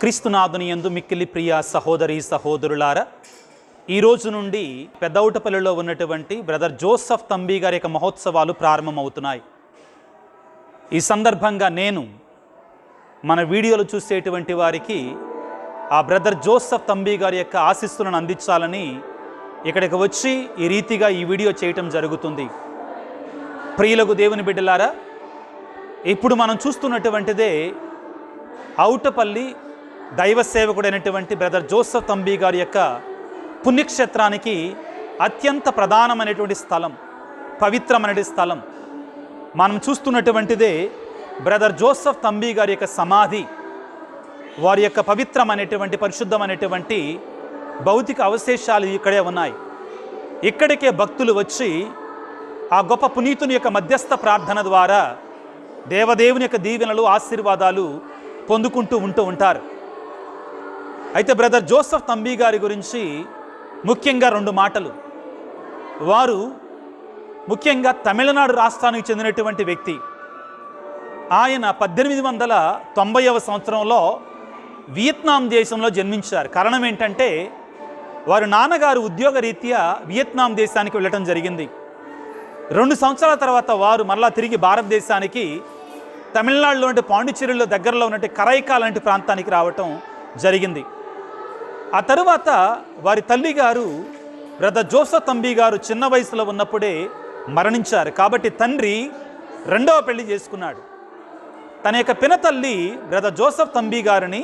క్రీస్తునాథుని యందు మిక్కిలి ప్రియ సహోదరి సహోదరులారా, ఈ రోజు నుండి పెద్దౌటపల్లిలో ఉన్నటువంటి బ్రదర్ జోసెఫ్ తంబి గారి యొక్క మహోత్సవాలు ప్రారంభమవుతున్నాయి. ఈ సందర్భంగా నేను మన వీడియోలు చూసేటువంటి వారికి ఆ బ్రదర్ జోసెఫ్ తంబి గారి యొక్క ఆశీస్సులను అందించాలని ఇక్కడికి వచ్చి ఈ రీతిగా ఈ వీడియో చేయటం జరుగుతుంది. ప్రియులకు దేవుని బిడ్డలారా, ఇప్పుడు మనం చూస్తున్నటువంటిదే ఔటపల్లి దైవ సేవకుడైనటువంటి బ్రదర్ జోసెఫ్ తంబి గారి యొక్క పుణ్యక్షేత్రానికి అత్యంత ప్రధానమైనటువంటి స్థలం, పవిత్రమైనటువంటి స్థలం. మనం చూస్తున్నటువంటిదే బ్రదర్ జోసెఫ్ తంబి గారి యొక్క సమాధి. వారి యొక్క పవిత్రమైనటువంటి పరిశుద్ధమైనటువంటి భౌతిక అవశేషాలు ఇక్కడే ఉన్నాయి. ఇక్కడికే భక్తులు వచ్చి ఆ గొప్ప పునీతుని యొక్క మధ్యస్థ ప్రార్థన ద్వారా దేవదేవుని యొక్క దీవెనలు ఆశీర్వాదాలు పొందుకుంటూ ఉంటారు. అయితే బ్రదర్ జోసెఫ్ తంబి గారి గురించి ముఖ్యంగా రెండు మాటలు. వారు ముఖ్యంగా తమిళనాడు రాష్ట్రానికి చెందినటువంటి వ్యక్తి. ఆయన 1890వ సంవత్సరంలో వియత్నాం దేశంలో జన్మించారు. కారణం ఏంటంటే వారి నాన్నగారు ఉద్యోగ రీత్యా వియత్నాం దేశానికి వెళ్ళటం జరిగింది. 2 సంవత్సరాల తర్వాత వారు మరలా తిరిగి భారతదేశానికి తమిళనాడులో ఉంటే పాండిచ్చేరిలో దగ్గరలో ఉన్నట్టు కరైకా లాంటి ప్రాంతానికి రావటం జరిగింది. ఆ తరువాత వారి తల్లి గారు బ్రదర్ జోసెఫ్ తంబి గారు చిన్న వయసులో ఉన్నప్పుడే మరణించారు. కాబట్టి తండ్రి రెండవ పెళ్లి చేసుకున్నాడు. తన యొక్క పినతల్లి బ్రదర్ జోసెఫ్ తంబి గారిని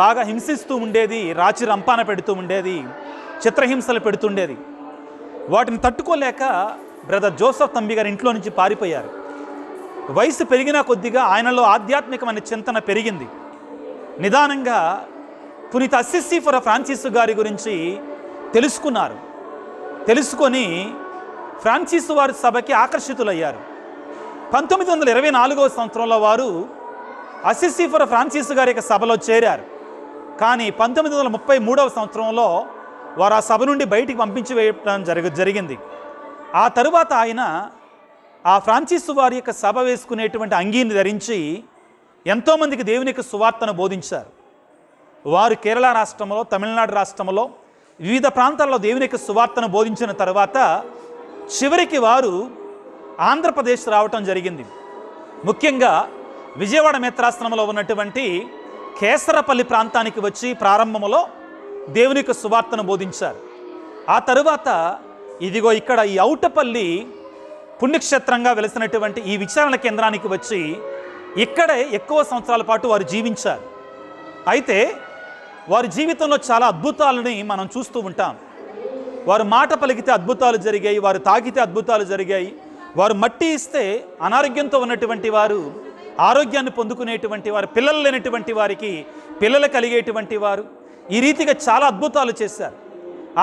బాగా హింసిస్తూ ఉండేది, రాచి రంపాన పెడుతూ ఉండేది, చిత్రహింసలు పెడుతుండేది. వాటిని తట్టుకోలేక బ్రదర్ జోసెఫ్ తంబి గారు ఇంట్లో నుంచి పారిపోయారు. వయసు పెరిగిన కొద్దిగా ఆయనలో ఆధ్యాత్మికమైన చింతన పెరిగింది. నిదానంగా పునీత అసిసి ఫ్రాన్సిస్ గారి గురించి తెలుసుకున్నారు. తెలుసుకొని ఫ్రాన్సిస్ వారి సభకి ఆకర్షితులయ్యారు. 1924వ సంవత్సరంలో వారు అసిసి ఫ్రాన్సిస్ గారి యొక్క సభలో చేరారు. కానీ 1933వ సంవత్సరంలో వారు ఆ సభ నుండి బయటికి పంపించి వేయడం జరిగింది. ఆ తరువాత ఆయన ఆ ఫ్రాన్సిస్ వారి యొక్క సభ వేసుకునేటువంటి అంగీని ధరించి ఎంతోమందికి దేవుని యొక్క సువార్తను బోధించారు. వారు కేరళ రాష్ట్రంలో, తమిళనాడు రాష్ట్రంలో వివిధ ప్రాంతాల్లో దేవుని యొక్క సువార్తను బోధించిన తర్వాత చివరికి వారు ఆంధ్రప్రదేశ్ రావటం జరిగింది. ముఖ్యంగా విజయవాడ మేత్రాశ్రమంలో ఉన్నటువంటి కేసరపల్లి ప్రాంతానికి వచ్చి ప్రారంభంలో దేవుని యొక్క సువార్తను బోధించారు. ఆ తరువాత ఇదిగో ఇక్కడ ఈ ఔటపల్లి పుణ్యక్షేత్రంగా వెలిసినటువంటి ఈ విచారణ కేంద్రానికి వచ్చి ఇక్కడే ఎక్కువ సంవత్సరాల పాటు వారు జీవించారు. అయితే వారి జీవితంలో చాలా అద్భుతాలని మనం చూస్తూ ఉంటాం. వారు మాట పలికితే అద్భుతాలు జరిగాయి, వారు తాగితే అద్భుతాలు జరిగాయి, వారు మట్టి ఇస్తే అనారోగ్యంతో ఉన్నటువంటి వారు ఆరోగ్యాన్ని పొందుకునేటువంటి వారు, పిల్లలు లేనటువంటి వారికి పిల్లలు కలిగేటువంటి వారు, ఈ రీతిగా చాలా అద్భుతాలు చేశారు.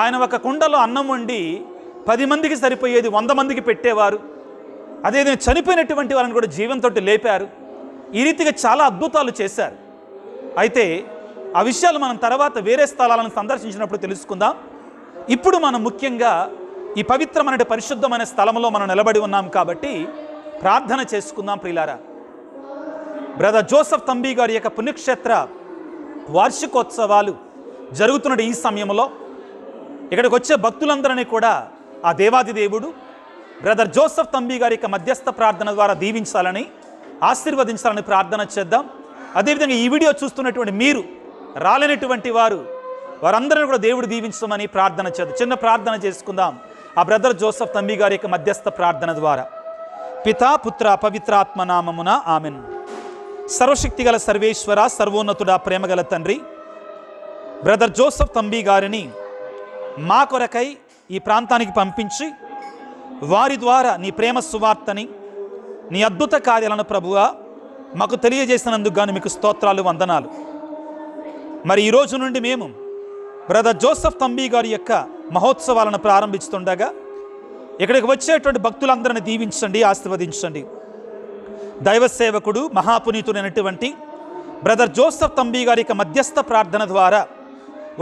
ఆయన ఒక కుండలో అన్నం వండి 10 మందికి సరిపోయేది 100 మందికి పెట్టేవారు. అదేవిధంగా చనిపోయినటువంటి వారిని కూడా జీవంతో లేపారు. ఈ రీతిగా చాలా అద్భుతాలు చేశారు. అయితే ఆ విషయాలు మనం తర్వాత వేరే స్థలాలను సందర్శించినప్పుడు తెలుసుకుందాం. ఇప్పుడు మనం ముఖ్యంగా ఈ పవిత్రమైన పరిశుద్ధమైన స్థలంలో మనం నిలబడి ఉన్నాం కాబట్టి ప్రార్థన చేసుకుందాం. ప్రియులారా, బ్రదర్ జోసెఫ్ తంబి గారి యొక్క పుణ్యక్షేత్ర వార్షికోత్సవాలు జరుగుతున్న ఈ సమయంలో ఇక్కడికి వచ్చే భక్తులందరినీ కూడా ఆ దేవాది దేవుడు బ్రదర్ జోసెఫ్ తంబి గారి యొక్క మధ్యస్థ ప్రార్థన ద్వారా దీవించాలని, ఆశీర్వదించాలని ప్రార్థన చేద్దాం. అదేవిధంగా ఈ వీడియో చూస్తున్నటువంటి మీరు రాలేనటువంటి వారందరినీ కూడా దేవుడు దీవించమని ప్రార్థన చేద్దాం. చిన్న ప్రార్థన చేసుకుందాం ఆ బ్రదర్ జోసెఫ్ తంబి గారి యొక్క మధ్యస్థ ప్రార్థన ద్వారా. పితా పుత్ర పవిత్రాత్మ నామమున ఆమెన్. సర్వశక్తిగల సర్వేశ్వర, సర్వోన్నతుడా, ప్రేమగల తండ్రి, బ్రదర్ జోసెఫ్ తంబి గారిని మా కొరకై ఈ ప్రాంతానికి పంపించి వారి ద్వారా నీ ప్రేమ సువార్తని, నీ అద్భుత కార్యాలను ప్రభువా మాకు తెలియజేసినందుకు గాను మీకు స్తోత్రాలు, వందనాలు. మరి ఈరోజు నుండి మేము బ్రదర్ జోసెఫ్ తంబి గారి యొక్క మహోత్సవాలను ప్రారంభిస్తుండగా ఇక్కడికి వచ్చేటువంటి భక్తులందరినీ దీవించండి, ఆశీర్వదించండి. దైవ సేవకుడు మహాపునీతుడైనటువంటి బ్రదర్ జోసెఫ్ తంబి గారి యొక్క మధ్యస్థ ప్రార్థన ద్వారా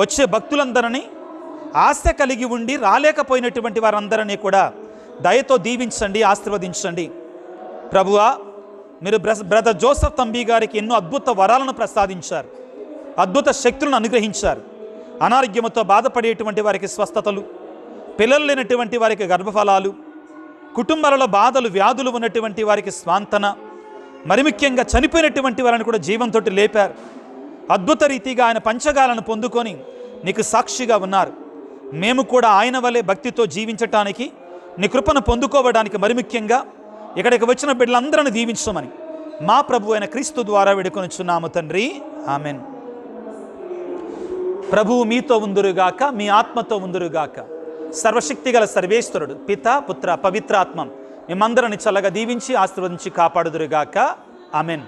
వచ్చే భక్తులందరినీ ఆశ కలిగి ఉండి రాలేకపోయినటువంటి వారందరినీ కూడా దయతో దీవించండి, ఆశీర్వదించండి. ప్రభువా, మీరు బ్రదర్ జోసెఫ్ తంబి గారికి ఎన్నో అద్భుత వరాలను ప్రసాదించారు. అద్భుత శక్తులను అనుగ్రహించారు. అనారోగ్యముతో బాధపడేటువంటి వారికి స్వస్థతలు, పిల్లలు లేనటువంటి వారికి గర్భఫలాలు, కుటుంబాలలో బాధలు వ్యాధులు ఉన్నటువంటి వారికి స్వాంతన, మరి ముఖ్యంగా చనిపోయినటువంటి వారిని కూడా జీవంతో లేపారు. అద్భుత రీతిగా ఆయన పంచగాలను పొందుకొని నీకు సాక్షిగా ఉన్నారు. మేము కూడా ఆయన వలె భక్తితో జీవించటానికి, నీ కృపను పొందుకోవడానికి మరి ముఖ్యంగా ఇక్కడికి వచ్చిన బిడ్డలందరిని దీవించమని మా ప్రభు అయిన క్రీస్తు ద్వారా వేడుకొనుచున్నాము తండ్రి. ఆమెన్. ప్రభువు మీతో ఉందురుగాక, మీ ఆత్మతో ఉందురుగాక. సర్వశక్తిగల సర్వేశ్వరుడు పిత, పుత్ర, పవిత్రాత్మ మిమ్మందరిని చల్లగా దీవించి ఆశీర్వదించి కాపాడుదురుగాక. ఆమెన్.